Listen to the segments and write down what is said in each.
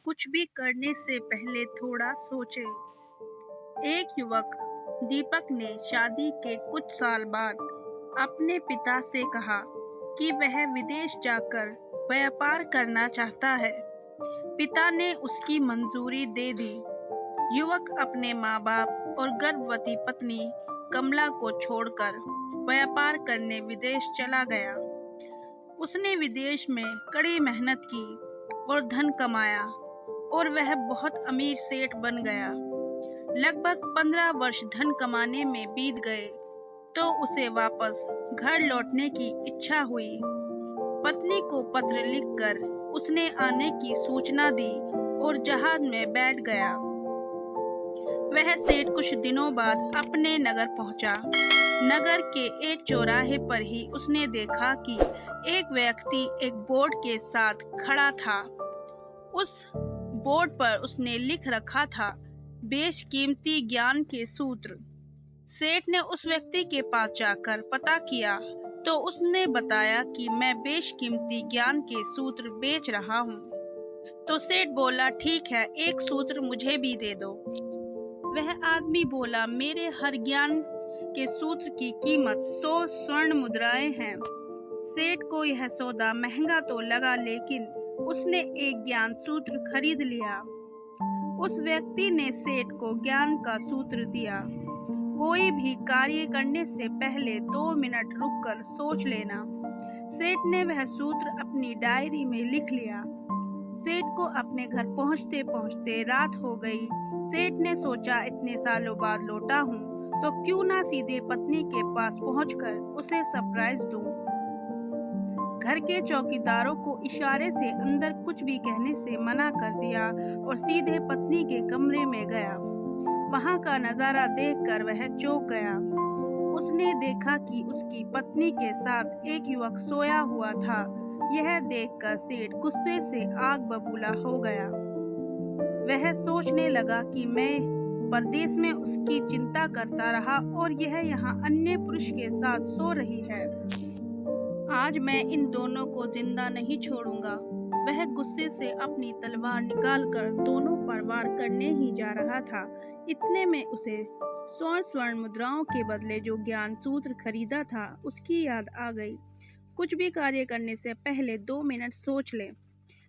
कुछ भी करने से पहले थोड़ा सोचें। एक युवक दीपक ने शादी के कुछ साल बाद अपने पिता से कहा कि वह विदेश जाकर व्यापार करना चाहता है। पिता ने उसकी मंजूरी दे दी। युवक अपने माँ-बाप और गर्भवती पत्नी कमला को छोड़कर व्यापार करने विदेश चला गया। उसने विदेश में कड़ी मेहनत की और धन कमाया और वह बहुत अमीर सेठ बन गया। लगभग 15 वर्ष धन कमाने में बीत गए तो उसे वापस घर लौटने की इच्छा हुई। पत्नी को पत्र लिखकर उसने आने की सूचना दी और जहाज में बैठ गया। वह सेठ कुछ दिनों बाद अपने नगर पहुंचा। नगर के एक चौराहे पर ही उसने देखा कि एक व्यक्ति एक बोर्ड के साथ खड़ा था। उस बोर्ड पर उसने लिख रखा था, बेशकीमती ज्ञान के सूत्र। सेठ ने उस व्यक्ति के पास जाकर पता किया तो उसने बताया कि मैं बेशकीमती ज्ञान के सूत्र बेच रहा हूँ। तो सेठ बोला, ठीक है, एक सूत्र मुझे भी दे दो। वह आदमी बोला, मेरे हर ज्ञान के सूत्र की कीमत 100 स्वर्ण मुद्राएं हैं। सेठ को यह सौदा महंगा तो लगा, लेकिन उसने एक ज्ञान सूत्र खरीद लिया। उस व्यक्ति ने सेठ को ज्ञान का सूत्र दिया, कोई भी कार्य करने से पहले 2 मिनट रुककर सोच लेना। सेठ ने वह सूत्र अपनी डायरी में लिख लिया। सेठ को अपने घर पहुंचते पहुंचते रात हो गई। सेठ ने सोचा, इतने सालों बाद लौटा हूं तो क्यों ना सीधे पत्नी के पास पहुंचकर उसे सरप्राइज दूं। घर के चौकीदारों को इशारे से अंदर कुछ भी कहने से मना कर दिया और सीधे पत्नी के कमरे में गया। वहां का नजारा देखकर वह चौंक गया। उसने देखा कि उसकी पत्नी के साथ एक युवक सोया हुआ था। यह देखकर सेठ गुस्से से आग बबूला हो गया। वह सोचने लगा कि मैं परदेश में उसकी चिंता करता रहा और यह यहाँ अन्य पुरुष के साथ सो रही है। आज मैं इन दोनों को जिंदा नहीं छोड़ूंगा। वह गुस्से से अपनी तलवार निकालकर दोनों पर वार करने ही जा रहा था। इतने में उसे 100 स्वर्ण मुद्राओं के बदले जो ज्ञान सूत्र खरीदा था उसकी याद आ गई। कुछ भी कार्य करने से पहले 2 मिनट सोच ले।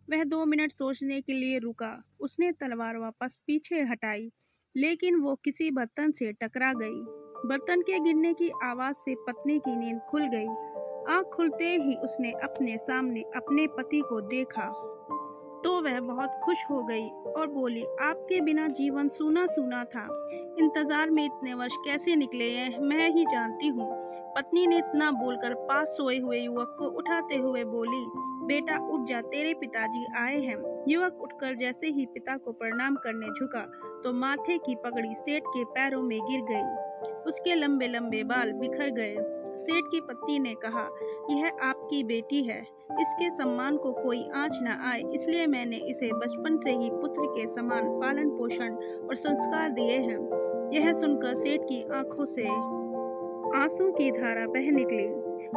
वह 2 मिनट सोचने के लिए रुका। उसने तलवार वापस पीछे हटाई, लेकिन वो किसी बर्तन से टकरा गई। बर्तन के गिरने की आवाज से पत्नी की नींद खुल गई। आँख खुलते ही उसने अपने सामने अपने पति को देखा तो वह बहुत खुश हो गई और बोली, आपके बिना जीवन सूना सूना था। इंतजार में इतने वर्ष कैसे निकले हैं मैं ही जानती हूँ। पत्नी ने इतना बोलकर पास सोए हुए युवक को उठाते हुए बोली, बेटा उठ जा, तेरे पिताजी आए हैं। युवक उठकर जैसे ही पिता को प्रणाम करने झुका तो माथे की पगड़ी सेठ के पैरों में गिर गई। उसके लंबे लंबे बाल बिखर गए। सेठ की पत्नी ने कहा, यह आपकी बेटी है, इसके सम्मान को कोई आंच न आए, इसलिए मैंने इसे बचपन से ही पुत्र के समान पालन पोषण और संस्कार दिए हैं। यह सुनकर सेठ की आंखों से आंसू की धारा बह निकली।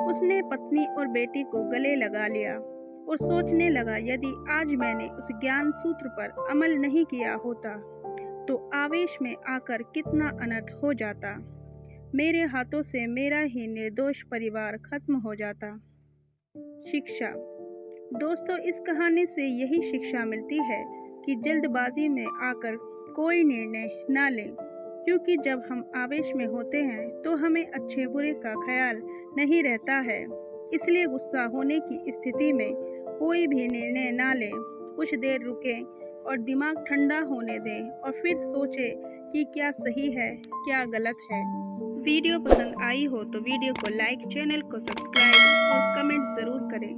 उसने पत्नी और बेटी को गले लगा लिया और सोचने लगा, यदि आज मैंने उस ज्ञान सूत्र पर अमल नहीं किया होता तो आवेश में आकर कितना अनर्थ हो जाता। मेरे हाथों से मेरा ही निर्दोष परिवार खत्म हो जाता। शिक्षा। दोस्तों, इस कहानी से यही शिक्षा मिलती है कि जल्दबाजी में आकर कोई निर्णय ना लें, क्योंकि जब हम आवेश में होते हैं तो हमें अच्छे बुरे का ख्याल नहीं रहता है। इसलिए गुस्सा होने की स्थिति में कोई भी निर्णय ना लें। कुछ देर रुकें और दिमाग ठंडा होने दें और फिर सोचें कि क्या सही है, क्या गलत है। वीडियो पसंद आई हो तो वीडियो को लाइक, चैनल को सब्सक्राइब और कमेंट ज़रूर करें।